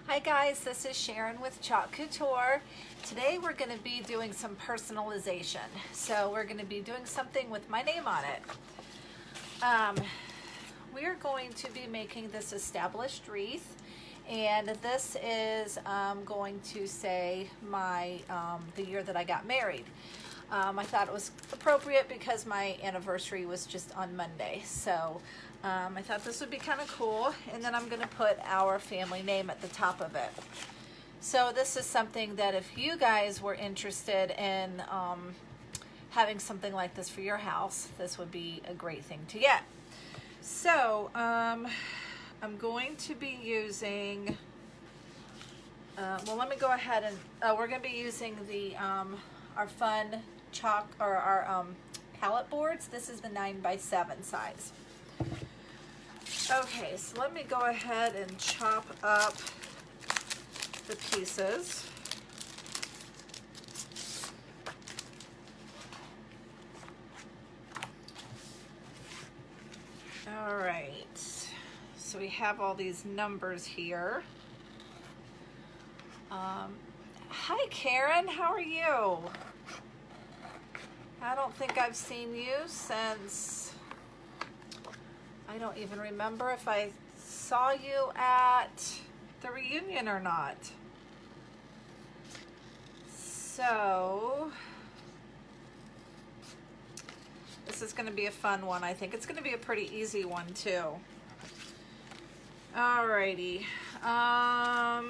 Hi guys, this is Sharon with Chalkn. Today we're going to be doing some personalization. So we're going to be doing something with my name on it. We are going to be making this established wreath, and this is going to say my the year that I got married. I thought it was appropriate because my anniversary was just on Monday, so I thought this would be kind of cool. And then I'm going to put our family name at the top of it. So this is something that if you guys were interested in having something like this for your house, this would be a great thing to get. So I'm going to be using, well, let me go ahead and, we're going to be using the our fun chalk, or our palette boards. This is the 9x7 size. Okay, so let me go ahead and chop up the pieces. All right, so we have all these numbers here. Hi Karen, how are you? I don't think I've seen you since, I don't even remember if I saw you at the reunion or not. So this is going to be a fun one. I think it's going to be a pretty easy one too. Alrighty. I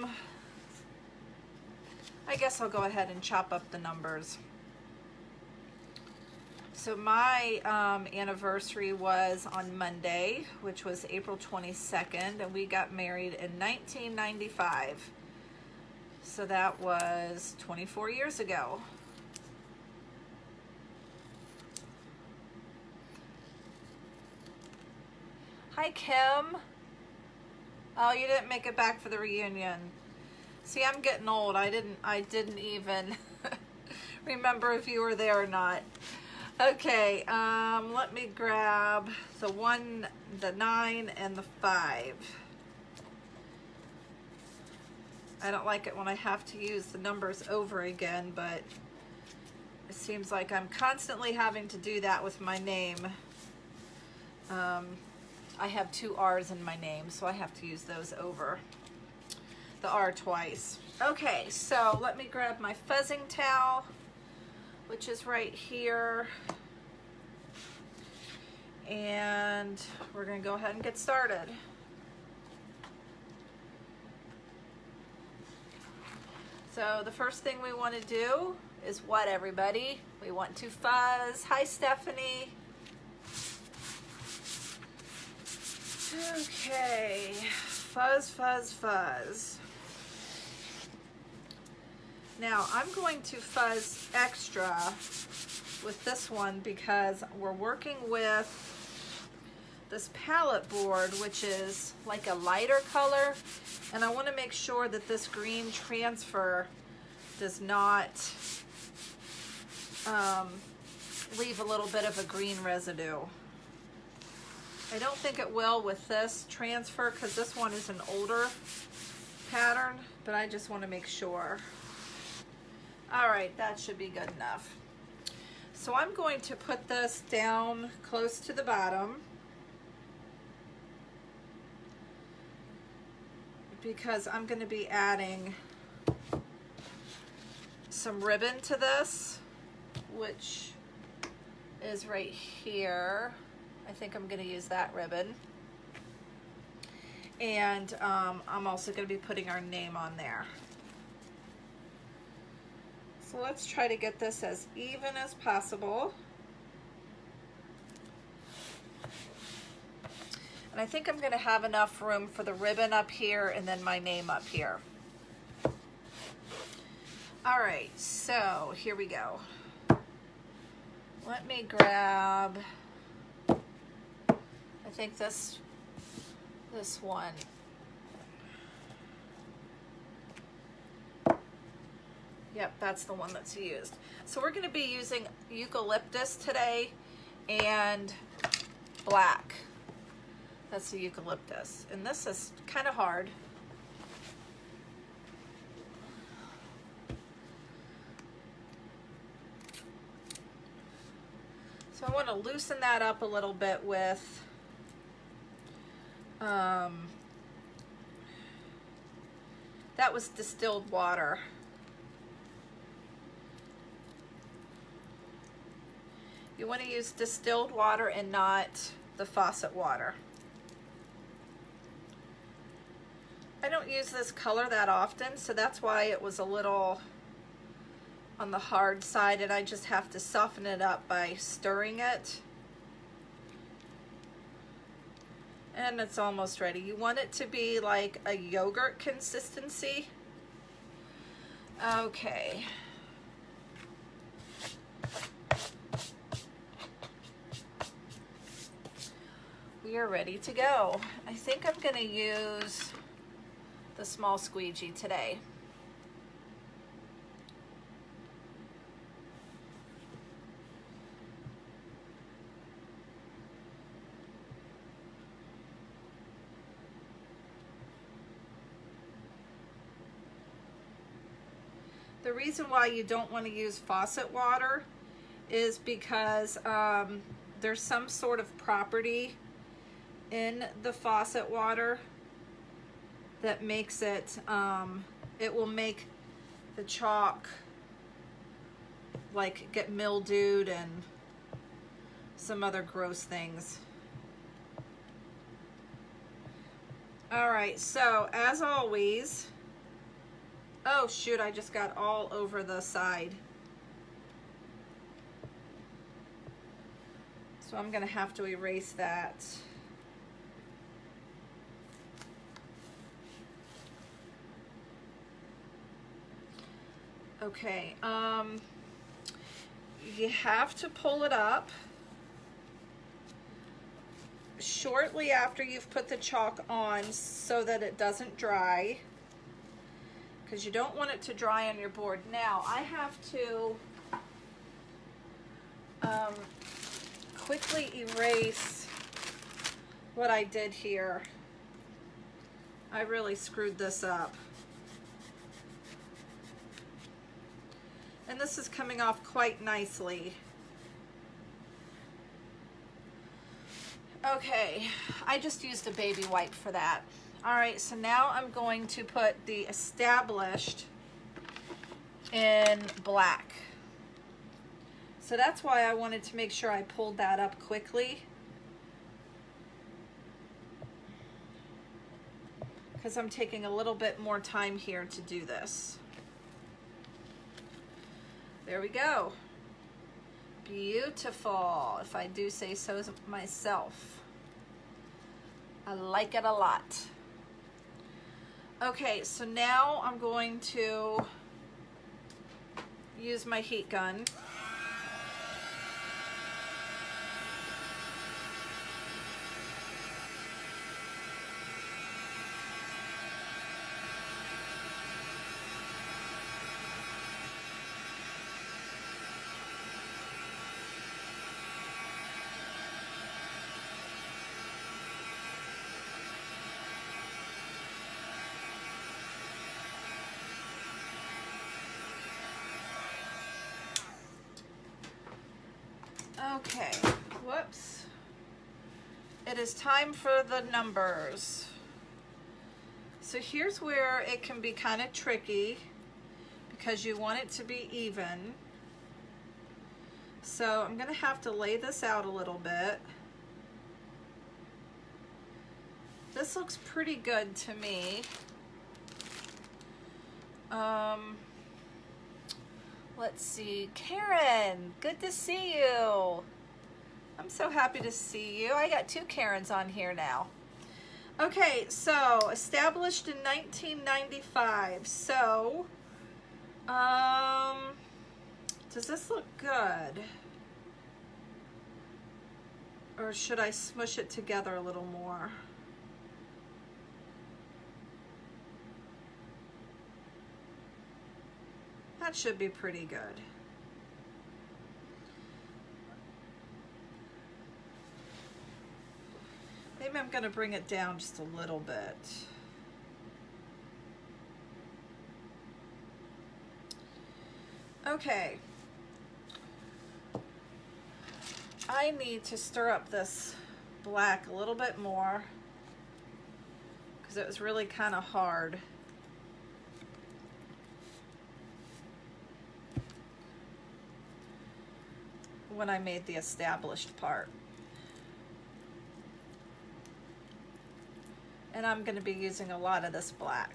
guess I'll go ahead and chop up the numbers. So my anniversary was on Monday, which was April 22nd, and we got married in 1995. So that was 24 years ago. Hi Kim. Oh, you didn't make it back for the reunion. See, I'm getting old. I didn't even remember if you were there or not. Okay, let me grab the 1, the 9, and the 5. I don't like it when I have to use the numbers over again, but it seems like I'm constantly having to do that with my name. I have 2 R's in my name, so I have to use those over. The R twice. Okay, so let me grab my fuzzing towel, which is right here. And we're going to go ahead and get started. So the first thing we want to do is what, everybody? We want to fuzz. Hi, Stephanie. Okay, fuzz, fuzz, fuzz. Now I'm going to fuzz extra with this one because we're working with this palette board, which is like a lighter color, and I want to make sure that this green transfer does not leave a little bit of a green residue. I don't think it will with this transfer because this one is an older pattern, but I just want to make sure. All right, that should be good enough. So I'm going to put this down close to the bottom because I'm going to be adding some ribbon to this, which is right here. I think I'm going to use that ribbon. And I'm also going to be putting our name on there. So let's try to get this as even as possible. And I think I'm going to have enough room for the ribbon up here and then my name up here. All right, so here we go. Let me grab, I think this one. Yep, that's the one that's used. So we're going to be using eucalyptus today and black. That's the eucalyptus. And this is kind of hard. So I want to loosen that up a little bit with that was distilled water. You want to use distilled water and not the faucet water. I don't use this color that often, so that's why it was a little on the hard side, and I just have to soften it up by stirring it. And it's almost ready. You want it to be like a yogurt consistency. Okay. We are ready to go. I think I'm going to use the small squeegee today. The reason why you don't want to use faucet water is because there's some sort of property in the faucet water that makes it, it will make the chalk like get mildewed and some other gross things. All right, so as always, oh shoot, I just got all over the side. So I'm gonna have to erase that. Okay, you have to pull it up shortly after you've put the chalk on so that it doesn't dry, because you don't want it to dry on your board. Now, I have to quickly erase what I did here. I really screwed this up. And this is coming off quite nicely. Okay, I just used a baby wipe for that. All right, so now I'm going to put the established in black. So that's why I wanted to make sure I pulled that up quickly, because I'm taking a little bit more time here to do this. There we go. Beautiful, if I do say so myself. I like it a lot. Okay, so now I'm going to use my heat gun. Okay, whoops. It is time for the numbers. So here's where it can be kind of tricky because you want it to be even. So I'm gonna have to lay this out a little bit. This looks pretty good to me. Let's see, Karen, good to see you. I'm so happy to see you. I got 2 Karens on here now. Okay, so established in 1995. So, does this look good? Or should I smush it together a little more? That should be pretty good. Maybe I'm going to bring it down just a little bit. Okay. I need to stir up this black a little bit more because it was really kind of hard. When I made the established part. And I'm going to be using a lot of this black.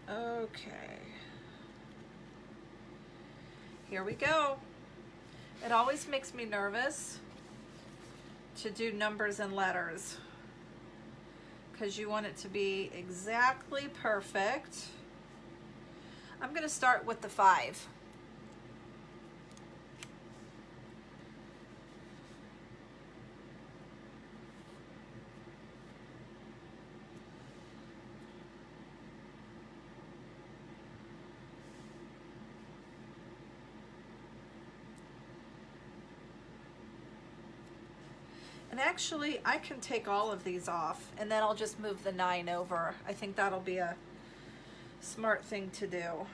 Okay. Here we go. It always makes me nervous to do numbers and letters because you want it to be exactly perfect. I'm going to start with the 5. And actually, I can take all of these off, and then I'll just move the 9 over. I think that'll be a smart thing to do.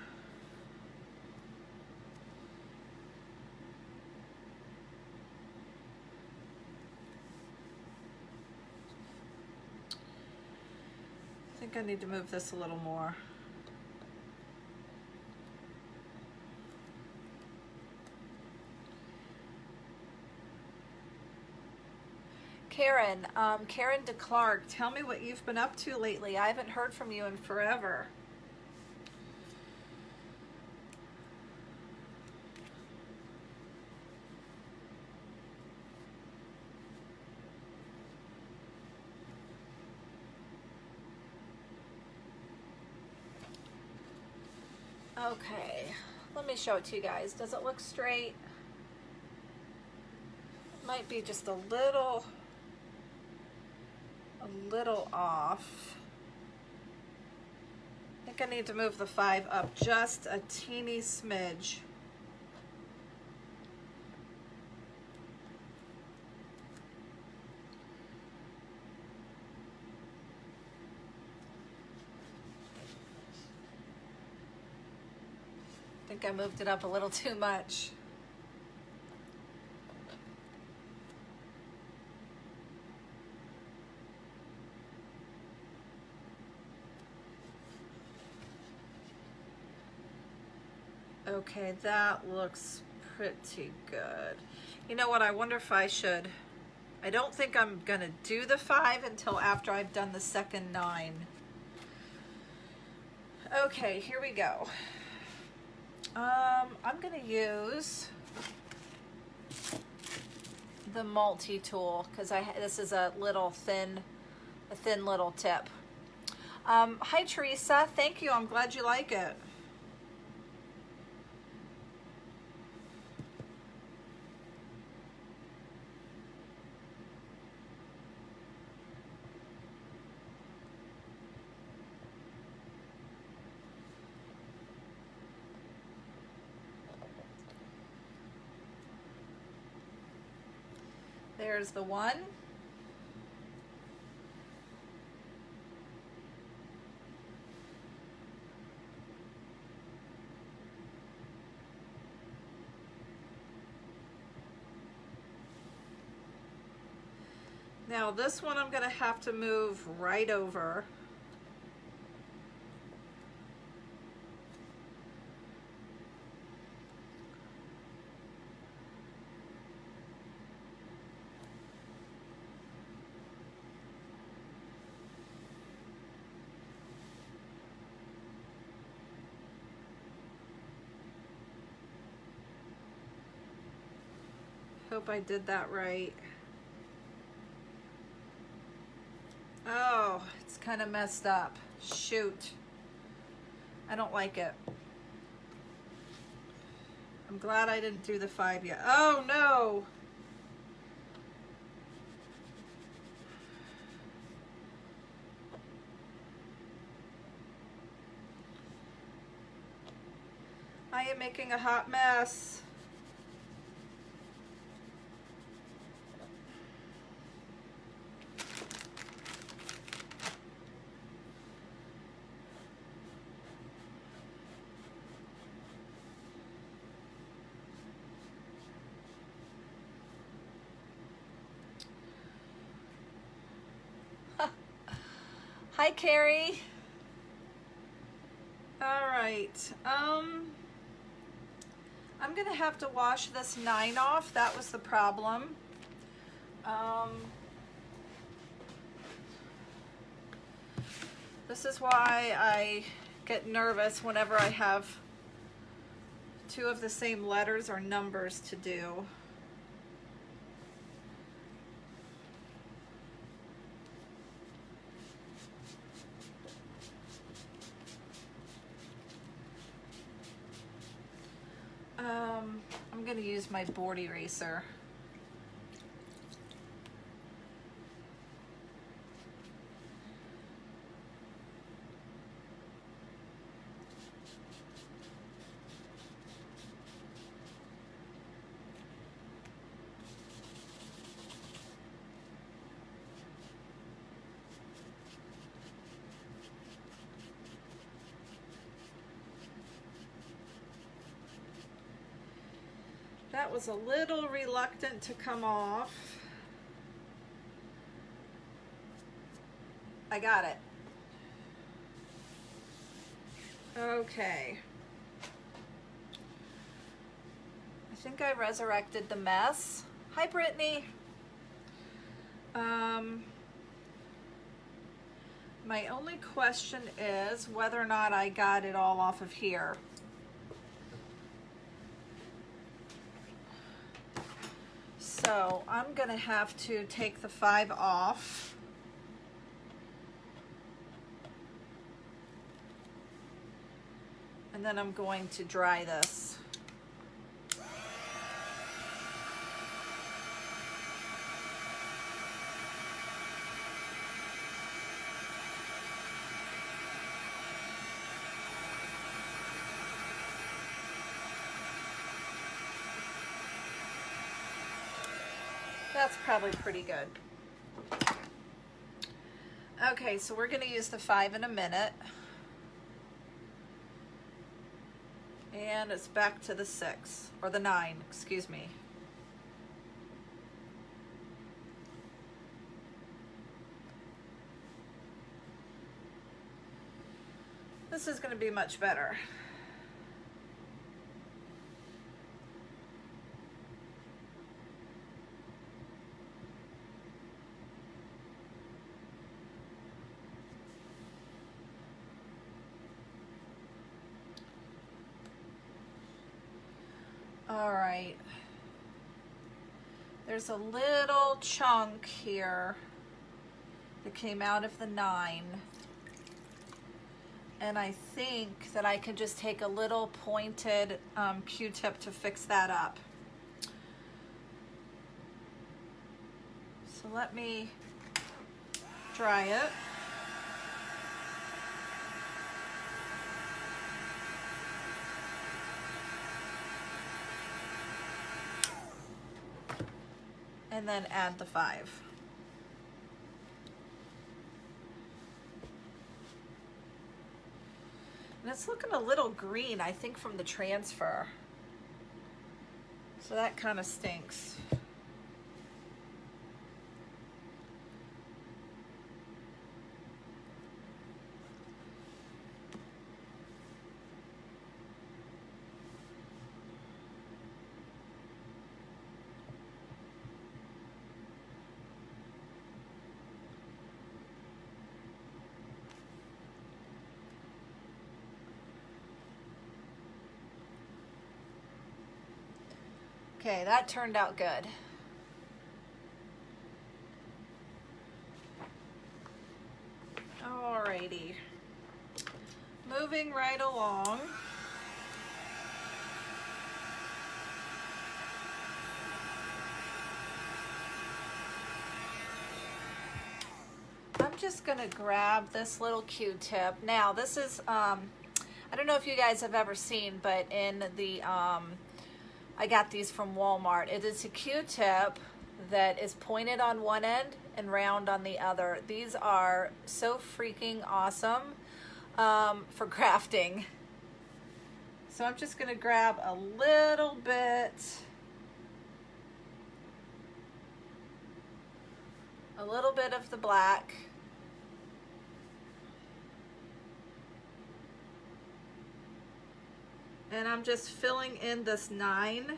I think I need to move this a little more. Karen DeClark, tell me what you've been up to lately. I haven't heard from you in forever. Okay, let me show it to you guys. Does it look straight? It might be just a little off. I think I need to move the 5 up just a teeny smidge. I think I moved it up a little too much. Okay, that looks pretty good. You know what, I wonder if I should, I don't think I'm gonna do the 5 until after I've done the second 9. Okay, here we go. I'm gonna use the multi-tool because this is a thin little tip. Hi Teresa, thank you, I'm glad you like it. There's the 1. Now this one I'm going to have to move right over. Hope I did that right. Oh, it's kind of messed up. Shoot. I don't like it. I'm glad I didn't do the 5 yet. Oh no! I am making a hot mess. Hi, Carrie. All right. I'm gonna have to wash this 9 off. That was the problem. This is why I get nervous whenever I have 2 of the same letters or numbers to do. I'm going to use my board eraser. That was a little reluctant to come off. I got it. Okay. I think I resurrected the mess. Hi, Brittany. My only question is whether or not I got it all off of here. So I'm going to have to take the 5 off. And then I'm going to dry this. That's probably pretty good. Okay, so we're going to use the 5 in a minute. And it's back to the 6, or the 9, excuse me. This is going to be much better. All right, there's a little chunk here that came out of the 9, and I think that I can just take a little pointed Q-tip to fix that up. So let me dry it. And then add the 5. And it's looking a little green, I think, from the transfer. So that kind of stinks. Okay, that turned out good. Alrighty. Moving right along. I'm just gonna grab this little Q-tip. Now, this is, I don't know if you guys have ever seen, but in the, I got these from Walmart. It is a Q-tip that is pointed on one end and round on the other. These are so freaking awesome for crafting. So I'm just going to grab a little bit of the black. And I'm just filling in this 9.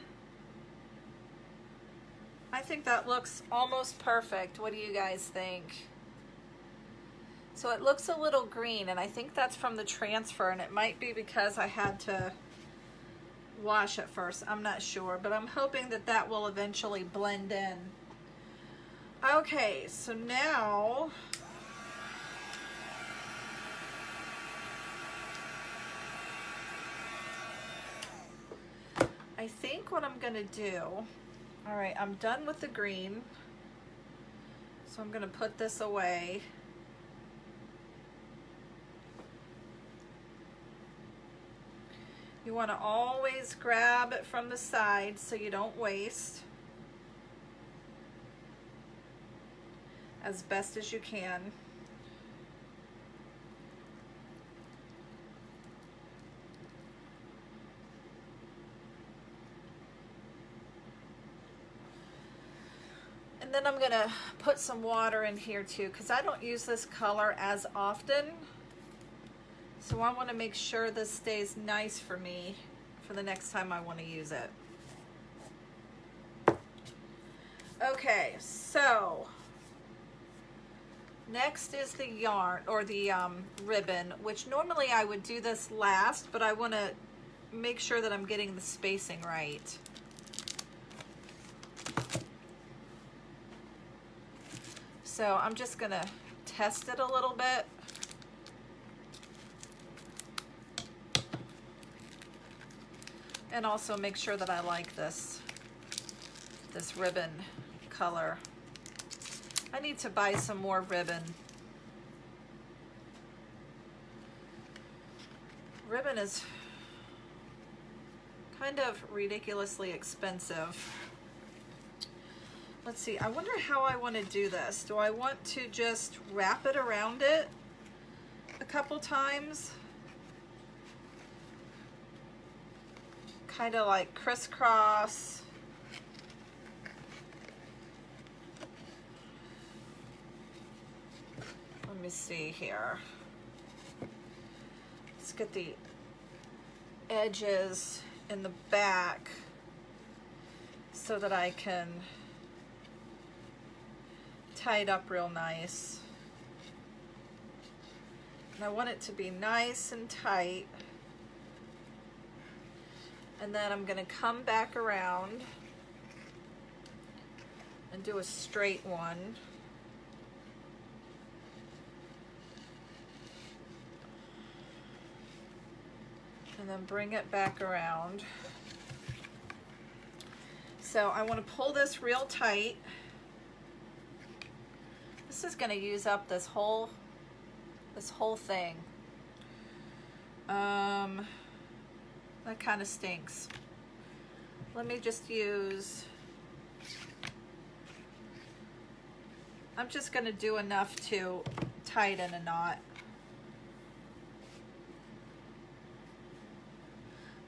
I think that looks almost perfect. What do you guys think? So it looks a little green, and I think that's from the transfer, and it might be because I had to wash it first. I'm not sure, but I'm hoping that that will eventually blend in. Okay, so now I think what I'm gonna do, all right, I'm done with the green, so I'm gonna put this away. You want to always grab it from the side so you don't waste, as best as you can. And then I'm going to put some water in here too, because I don't use this color as often. So I want to make sure this stays nice for me for the next time I want to use it. Okay, so next is the yarn, or the ribbon, which normally I would do this last, but I want to make sure that I'm getting the spacing right. So I'm just going to test it a little bit. And also make sure that I like this ribbon color. I need to buy some more ribbon. Ribbon is kind of ridiculously expensive. Let's see, I wonder how I want to do this. Do I want to just wrap it around it a couple times? Kind of like crisscross. Let me see here. Let's get the edges in the back so that I can tie it up real nice. And I want it to be nice and tight. And then I'm going to come back around and do a straight one. And then bring it back around. So I want to pull this real tight. This is going to use up this whole thing. That kind of stinks. Let me just use, I'm just going to do enough to tighten a knot.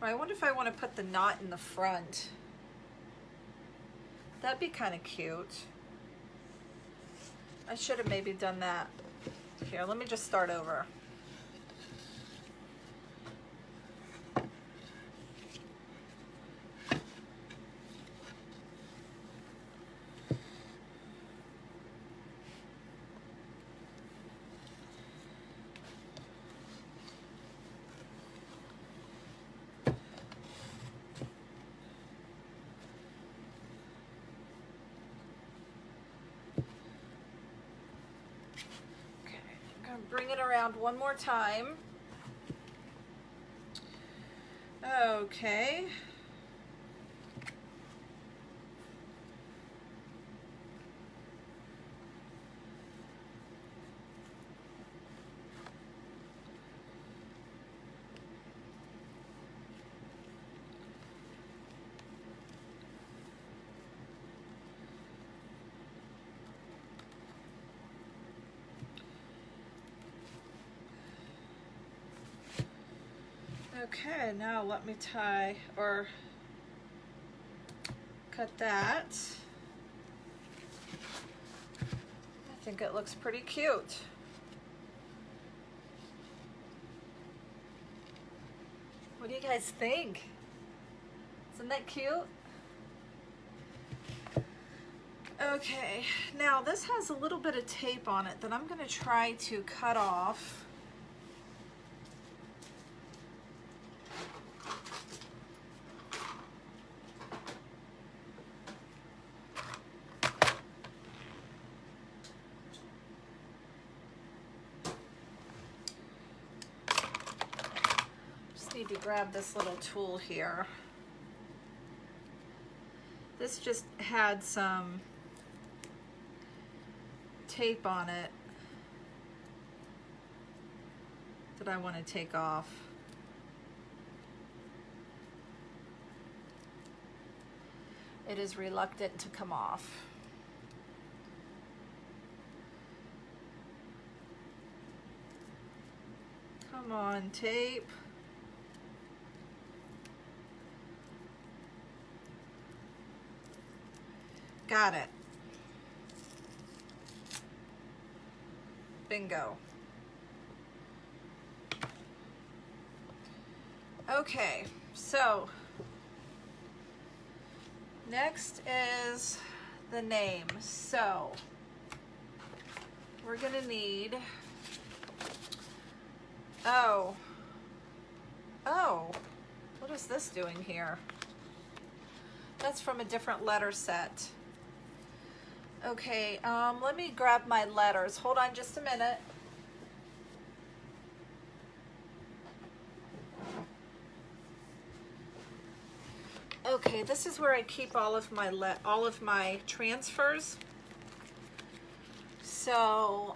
Or I wonder if I want to put the knot in the front. That'd be kind of cute. I should have maybe done that. Here, let me just start over. Bring it around one more time. Okay. Okay, now let me tie or cut that. I think it looks pretty cute. What do you guys guys think? Isn't that cute? Okay, now this has a little bit of tape on it that I'm going to try to cut off. Just need to grab this little tool here. This just had some tape on it that I want to take off. It is reluctant to come off. Come on, tape. Got it. Bingo. Okay, so next is the name. So we're gonna need, oh, what is this doing here? That's from a different letter set. Okay, let me grab my letters. Hold on just a minute. Okay, this is where I keep all of my transfers. So,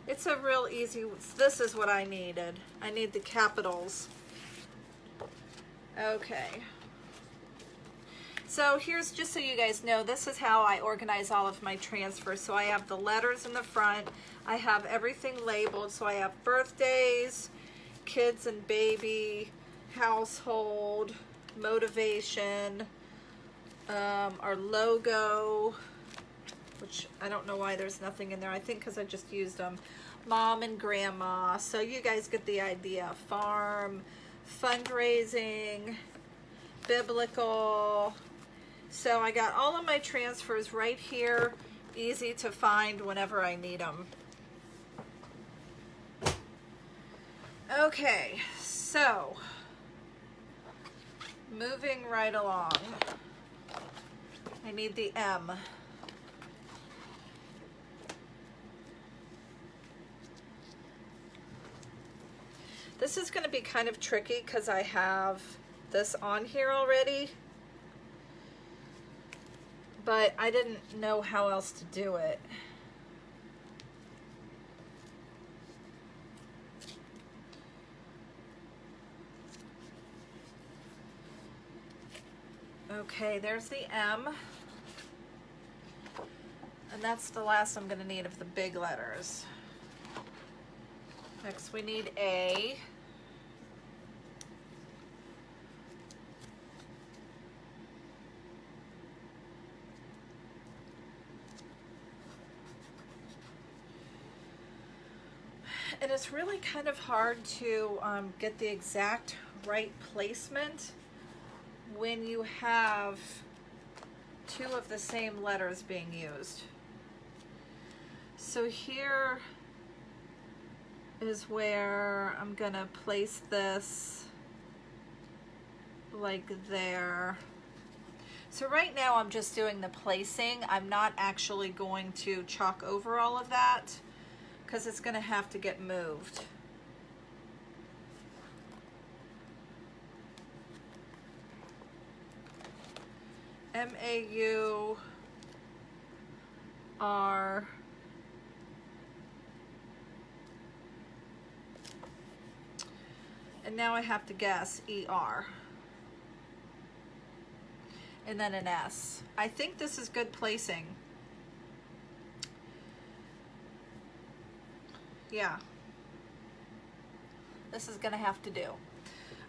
it's a real easy, this is what I needed. I need the capitals. Okay. So here's, just so you guys know, this is how I organize all of my transfers. So I have the letters in the front. I have everything labeled. So I have birthdays, kids and baby, household, motivation, our logo, which I don't know why there's nothing in there. I think because I just used them. Mom and grandma. So you guys get the idea. Farm, fundraising, biblical. So I got all of my transfers right here, easy to find whenever I need them. Okay, so moving right along. I need the M. This is going to be kind of tricky because I have this on here already. But I didn't know how else to do it. Okay, there's the M. And that's the last I'm going to need of the big letters. Next we need A. And it's really kind of hard to get the exact right placement when you have two of the same letters being used. So here is where I'm gonna place this, like there. So right now I'm just doing the placing. I'm not actually going to chalk over all of that, because it's going to have to get moved. M-A-U-R. And now I have to guess E-R. And then an S. I think this is good placing. Yeah, this is gonna have to do.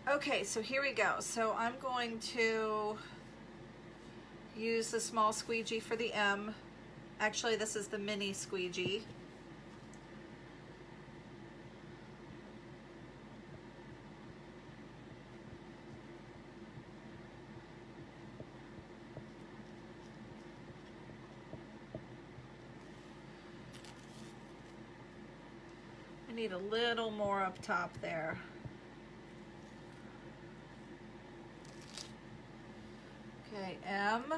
Okay, so here we go. So I'm going to use the small squeegee for the M. Actually, this is the mini squeegee. I need a little more up top there. Okay, M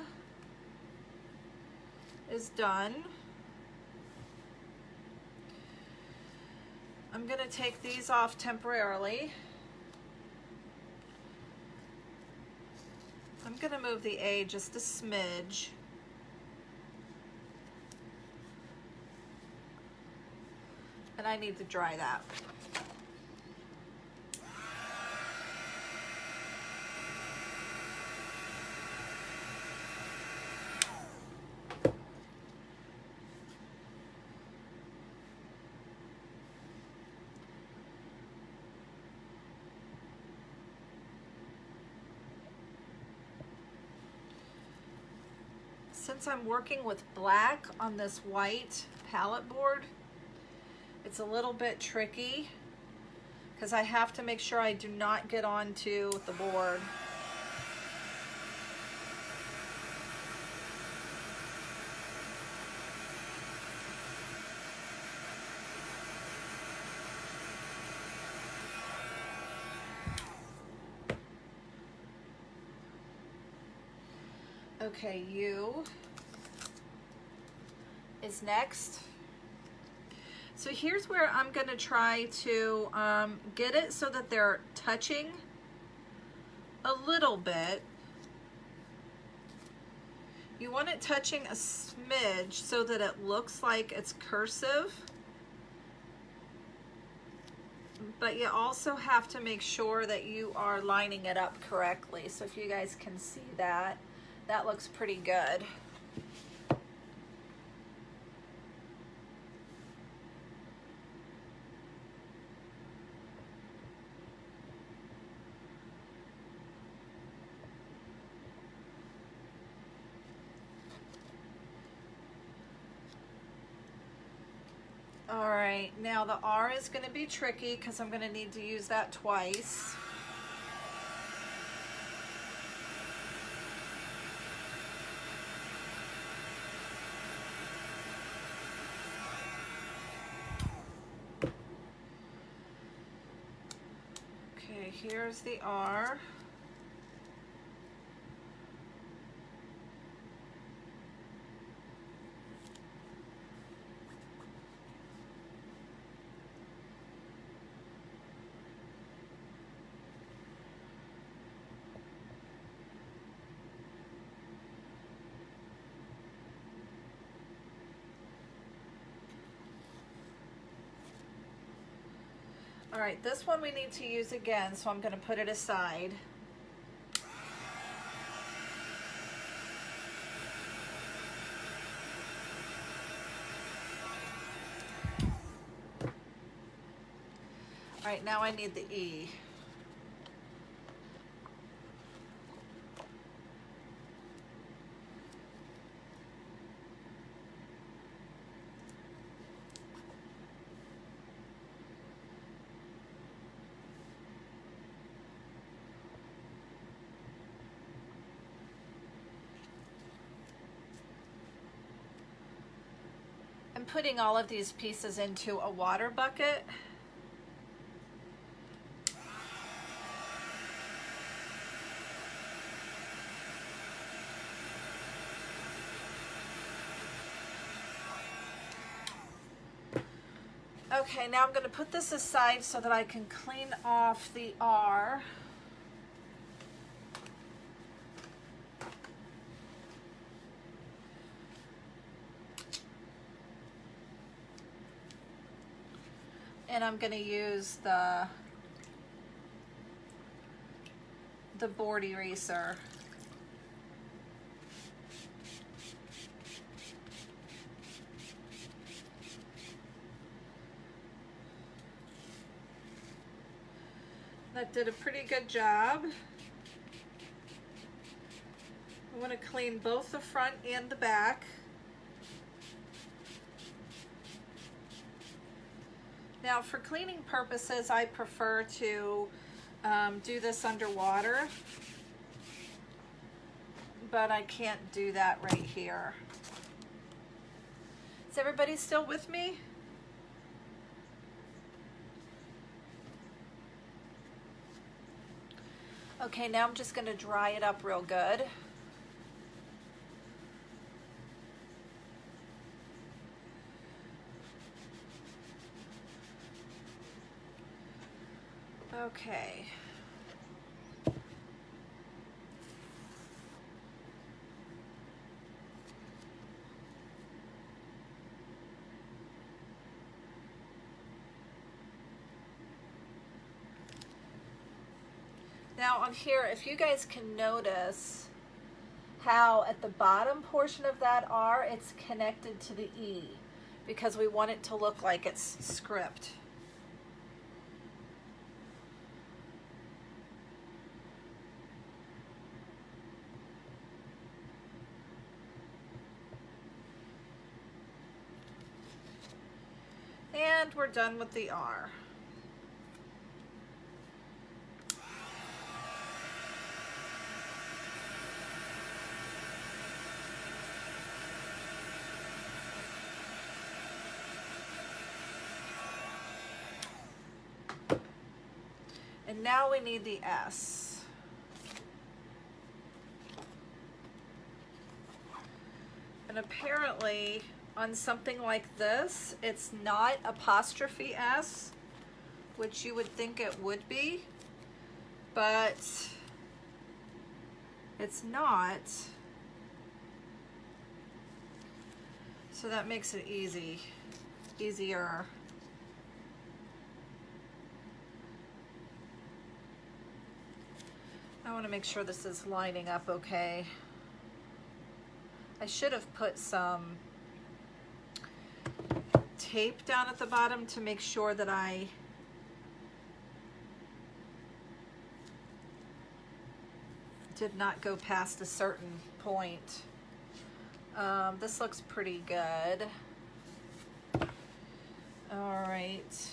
is done. I'm going to take these off temporarily. I'm going to move the A just a smidge. And I need to dry that. Since I'm working with black on this white palette board, it's a little bit tricky because I have to make sure I do not get onto the board. Okay, U is next. So here's where I'm going to try to get it so that they're touching a little bit. You want it touching a smidge so that it looks like it's cursive. But you also have to make sure that you are lining it up correctly. So if you guys can see that, that looks pretty good. All right, now the R is going to be tricky because I'm going to need to use that twice. Okay, here's the R. All right, this one we need to use again, so I'm going to put it aside. All right, now I need the E. I'm putting all of these pieces into a water bucket. Okay, now I'm going to put this aside so that I can clean off the R. And I'm going to use the board eraser. That did a pretty good job. I want to clean both the front and the back. Now for cleaning purposes, I prefer to do this underwater, but I can't do that right here. Is everybody still with me? Okay, now I'm just going to dry it up real good. Okay. Now on here, if you guys can notice how at the bottom portion of that R, it's connected to the E because we want it to look like it's script. And we're done with the R. And now we need the S. And apparently on something like this, it's not apostrophe S, which you would think it would be, but it's not. So that makes it easier. I want to make sure this is lining up okay. I should have put some tape down at the bottom to make sure that I did not go past a certain point. This looks pretty good. All right.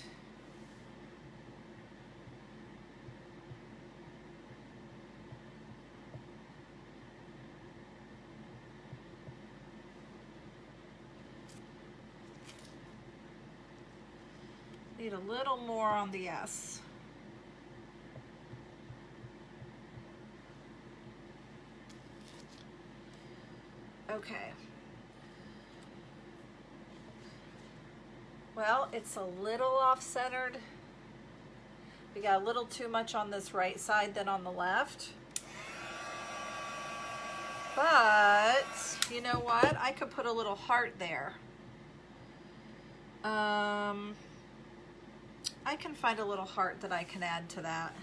Need a little more on the S. Okay. Well, it's a little off-centered. We got a little too much on this right side than on the left. But, you know what? I could put a little heart there. I can find a little heart that I can add to that.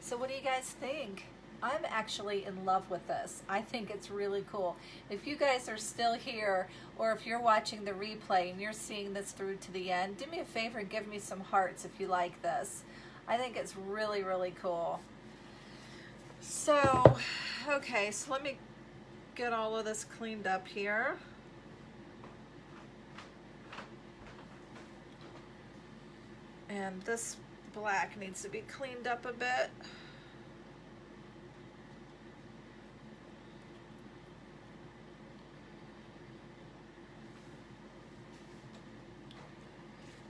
So what do you guys think? I'm actually in love with this. I think it's really cool. If you guys are still here, or if you're watching the replay and you're seeing this through to the end, do me a favor and give me some hearts if you like this. I think it's really, really cool. So, okay, so let me get all of this cleaned up here. And this black needs to be cleaned up a bit.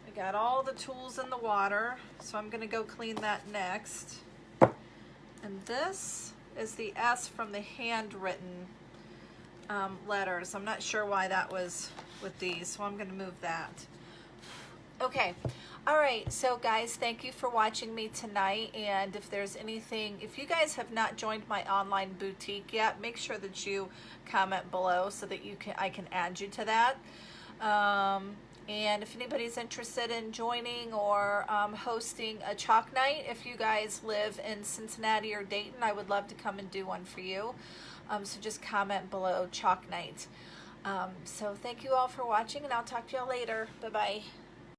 I got all the tools in the water, so I'm gonna go clean that next. And this is the S from the handwritten letters. I'm not sure why that was with these, so I'm gonna move that. Okay. All right, so guys, thank you for watching me tonight. And if there's anything, if you guys have not joined my online boutique yet, make sure that you comment below so that I can add you to that. And if anybody's interested in joining or hosting a chalk night, if you guys live in Cincinnati or Dayton, I would love to come and do one for you. So just comment below chalk night. So thank you all for watching, and I'll talk to y'all later. Bye-bye.